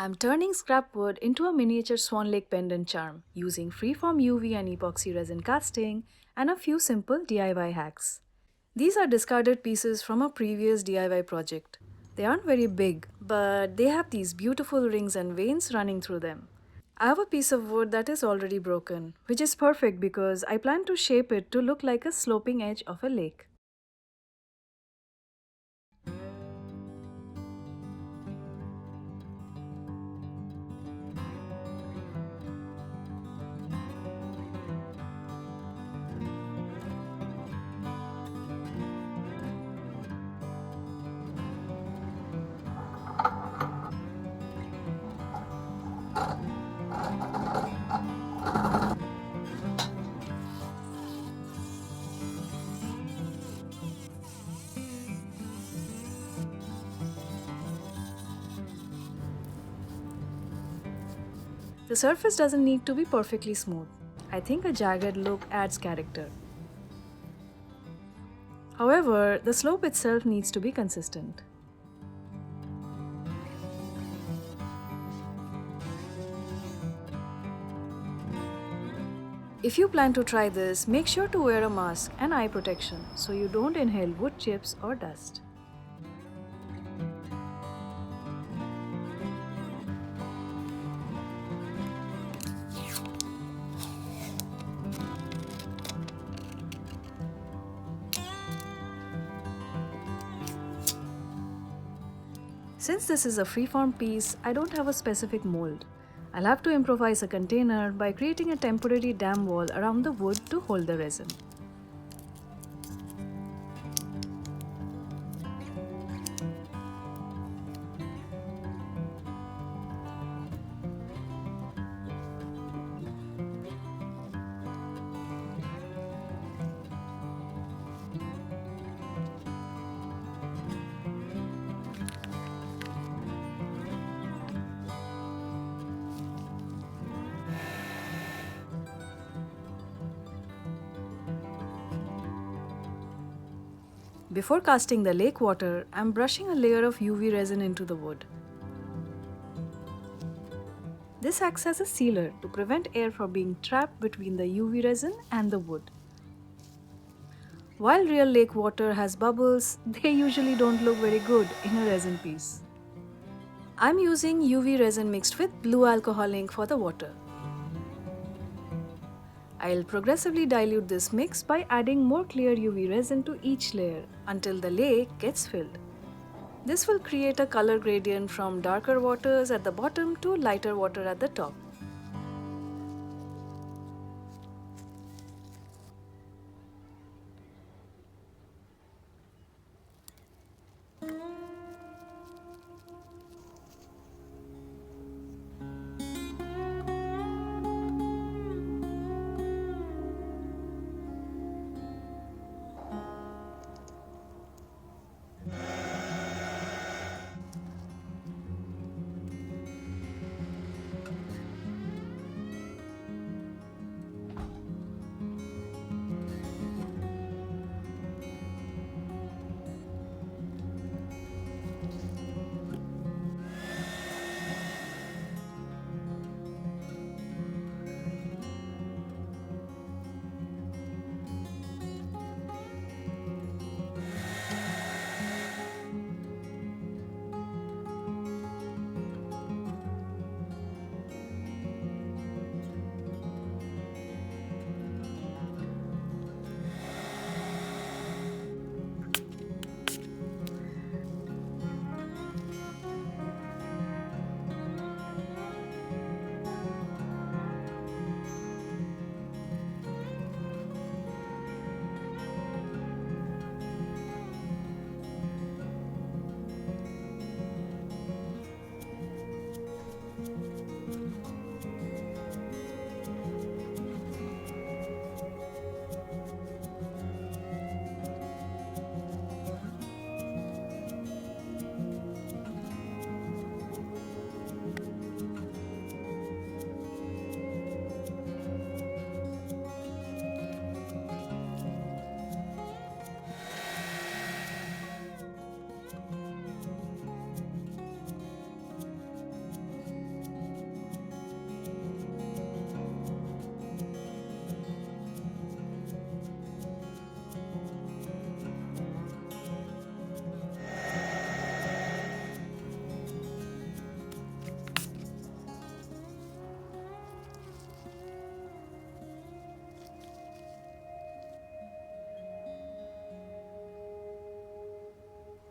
I'm turning scrap wood into a miniature Swan Lake pendant charm using freeform UV and epoxy resin casting and a few simple DIY hacks. These are discarded pieces from a previous DIY project. They aren't very big, but they have these beautiful rings and veins running through them. I have a piece of wood that is already broken, which is perfect because I plan to shape it to look like a sloping edge of a lake. The surface doesn't need to be perfectly smooth. I think a jagged look adds character. However, the slope itself needs to be consistent. If you plan to try this, make sure to wear a mask and eye protection so you don't inhale wood chips or dust. Since this is a freeform piece, I don't have a specific mold. I'll have to improvise a container by creating a temporary dam wall around the wood to hold the resin. Before casting the lake water, I'm brushing a layer of UV resin into the wood. This acts as a sealer to prevent air from being trapped between the UV resin and the wood. While real lake water has bubbles, they usually don't look very good in a resin piece. I'm using UV resin mixed with blue alcohol ink for the water. I'll progressively dilute this mix by adding more clear UV resin to each layer until the lake gets filled. This will create a color gradient from darker waters at the bottom to lighter water at the top.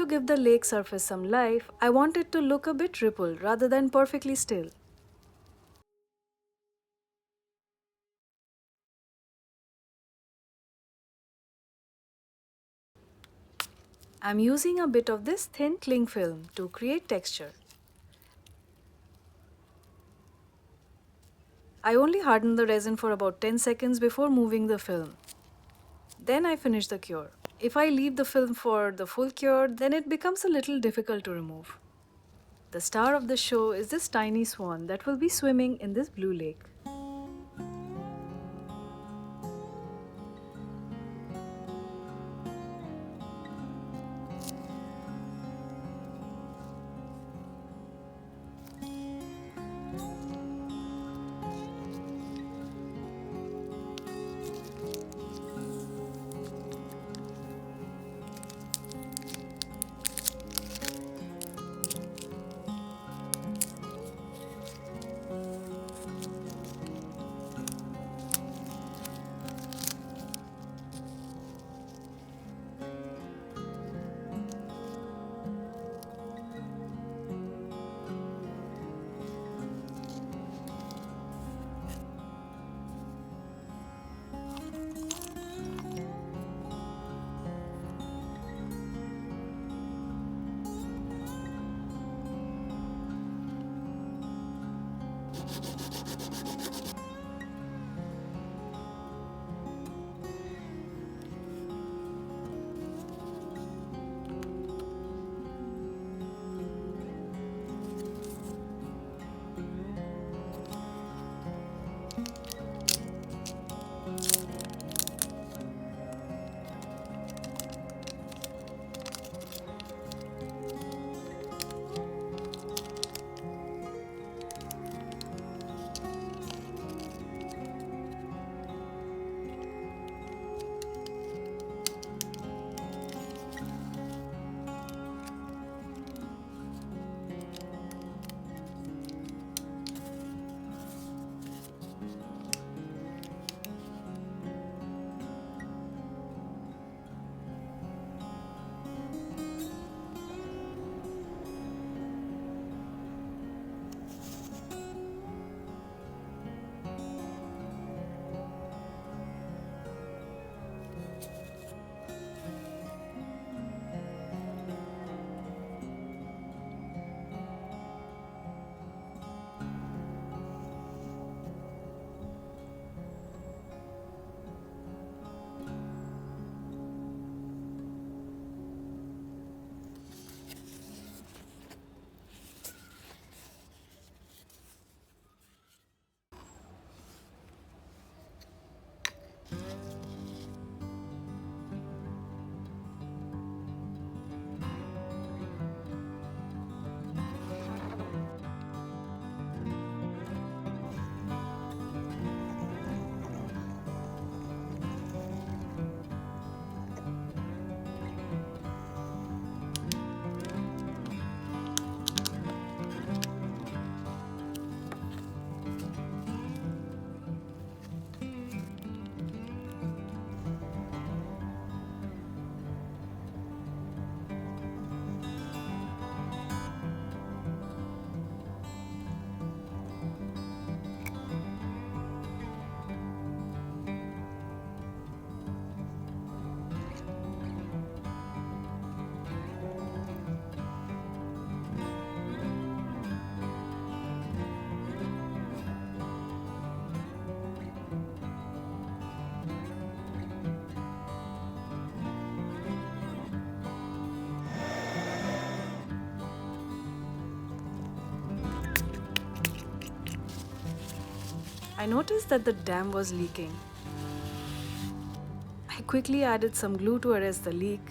to give the lake surface some life, I want it to look a bit rippled rather than perfectly still. I'm using a bit of this thin cling film to create texture. I only harden the resin for about 10 seconds before moving the film. Then I finish the cure. If I leave the film for the full cure, then it becomes a little difficult to remove. The star of the show is this tiny swan that will be swimming in this blue lake. I noticed that the dam was leaking. I quickly added some glue to arrest the leak.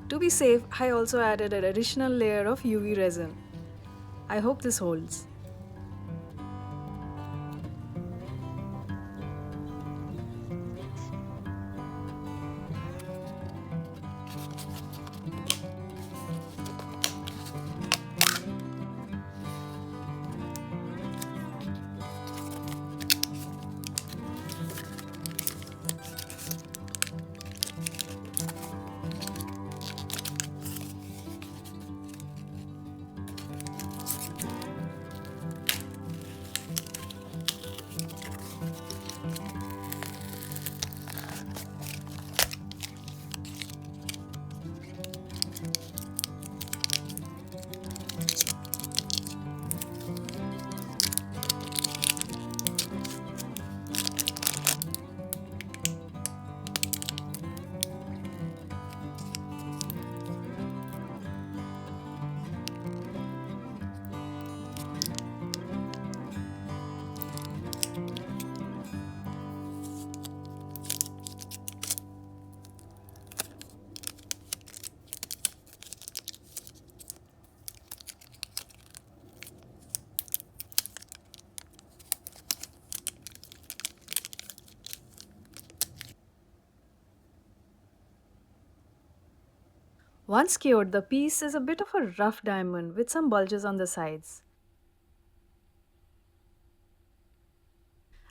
To be safe, I also added an additional layer of UV resin. I hope this holds. Once cured, the piece is a bit of a rough diamond with some bulges on the sides.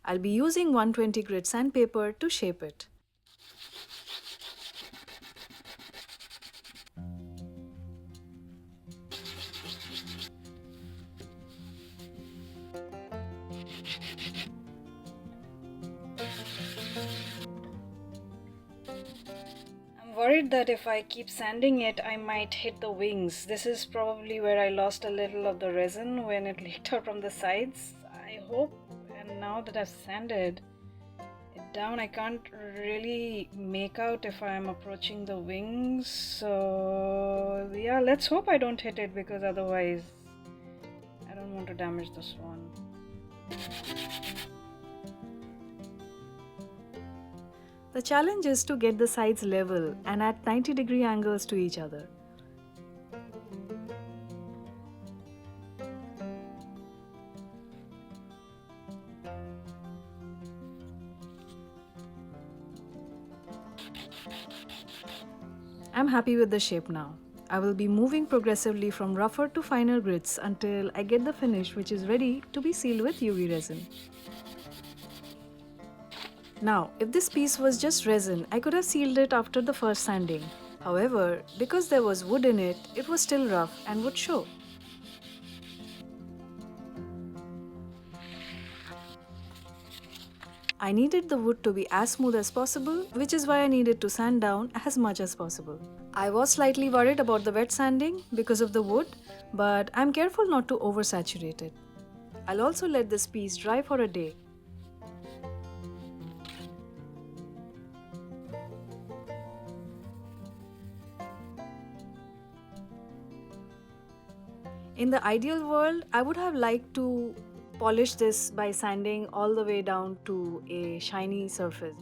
I'll be using 120 grit sandpaper to shape it. I'm worried that if I keep sanding it, I might hit the wings. This is probably where I lost a little of the resin when it leaked out from the sides. I hope, and now that I've sanded it down, I can't really make out if I'm approaching the wings. So yeah, let's hope I don't hit it, because otherwise I don't want to damage the swan. The challenge is to get the sides level and at 90-degree angles to each other. I'm happy with the shape now. I will be moving progressively from rougher to finer grits until I get the finish which is ready to be sealed with UV resin. Now, if this piece was just resin, I could have sealed it after the first sanding. However, because there was wood in it, it was still rough and would show. I needed the wood to be as smooth as possible, which is why I needed to sand down as much as possible. I was slightly worried about the wet sanding because of the wood, but I'm careful not to oversaturate it. I'll also let this piece dry for a day. In the ideal world, I would have liked to polish this by sanding all the way down to a shiny surface.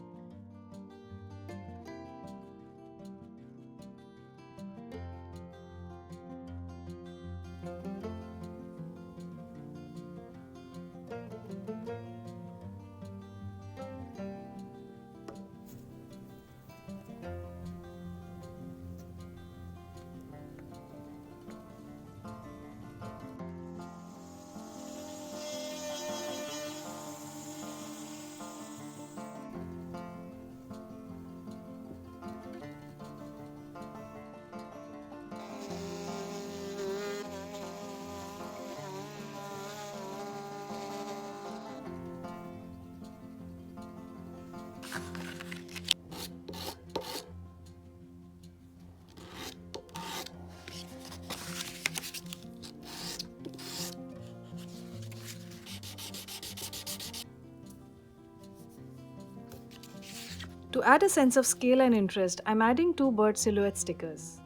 To add a sense of scale and interest, I'm adding 2 bird silhouette stickers.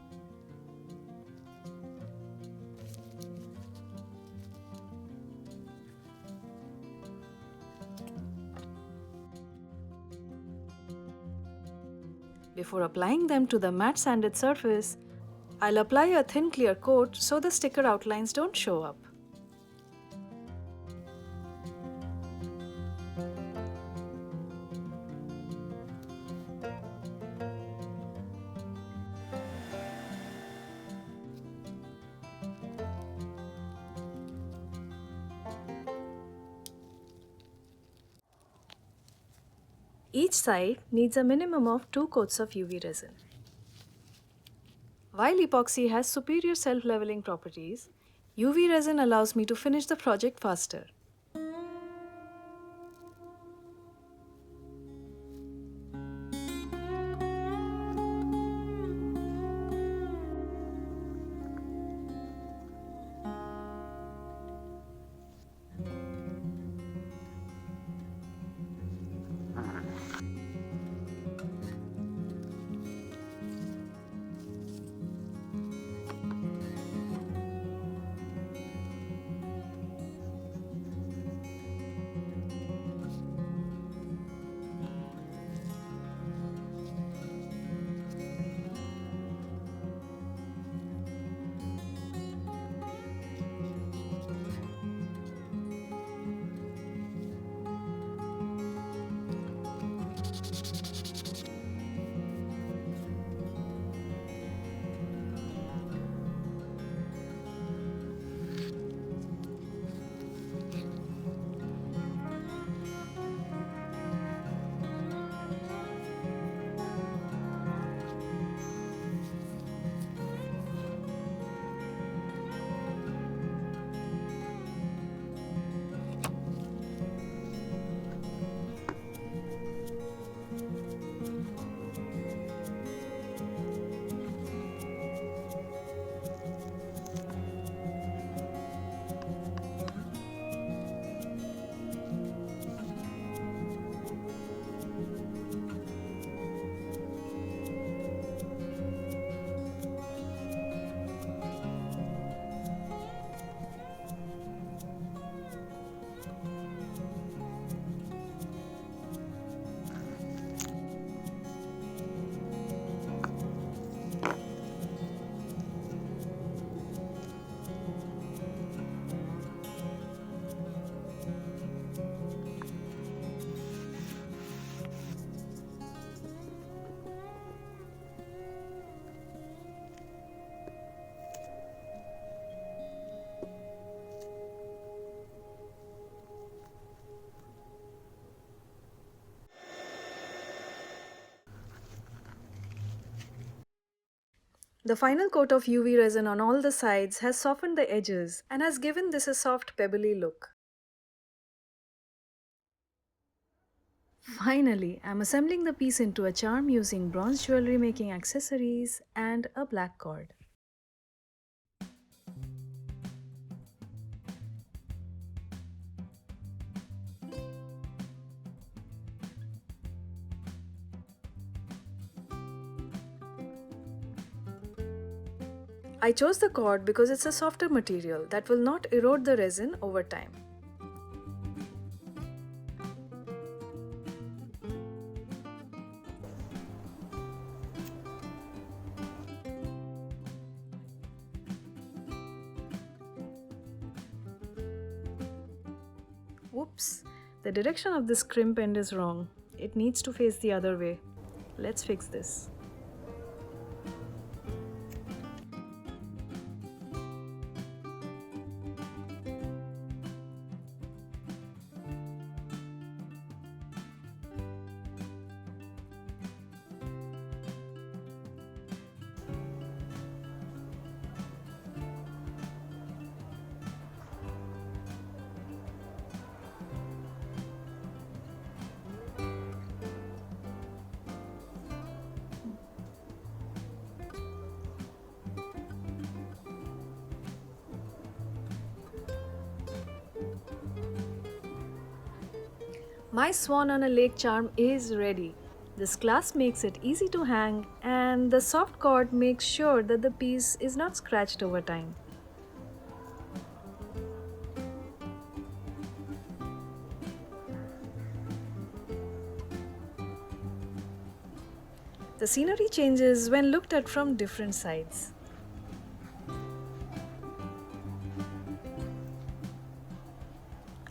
Before applying them to the matte sanded surface, I'll apply a thin clear coat so the sticker outlines don't show up. Each side needs a minimum of 2 coats of UV resin. While epoxy has superior self-leveling properties, UV resin allows me to finish the project faster. The final coat of UV resin on all the sides has softened the edges and has given this a soft pebbly look. Finally, I'm assembling the piece into a charm using bronze jewelry making accessories and a black cord. I chose the cord because it's a softer material that will not erode the resin over time. Whoops, the direction of this crimp end is wrong. It needs to face the other way. Let's fix this. My swan on a lake charm is ready. This clasp makes it easy to hang, and the soft cord makes sure that the piece is not scratched over time. The scenery changes when looked at from different sides.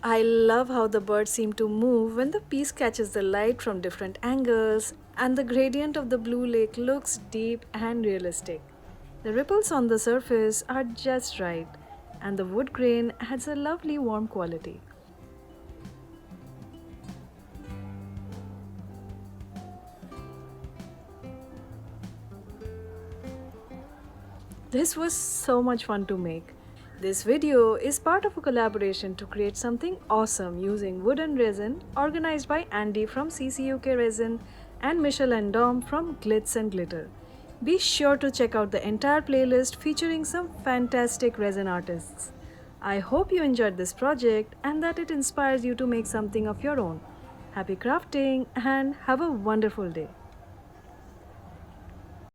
I love how the birds seem to move when the piece catches the light from different angles, and the gradient of the blue lake looks deep and realistic. The ripples on the surface are just right, and the wood grain adds a lovely warm quality. This was so much fun to make. This video is part of a collaboration to create something awesome using wood and resin organized by Andy from CCUK Resin and Michelle and Dom from Glitz and Glitter. Be sure to check out the entire playlist featuring some fantastic resin artists. I hope you enjoyed this project and that it inspires you to make something of your own. Happy crafting and have a wonderful day.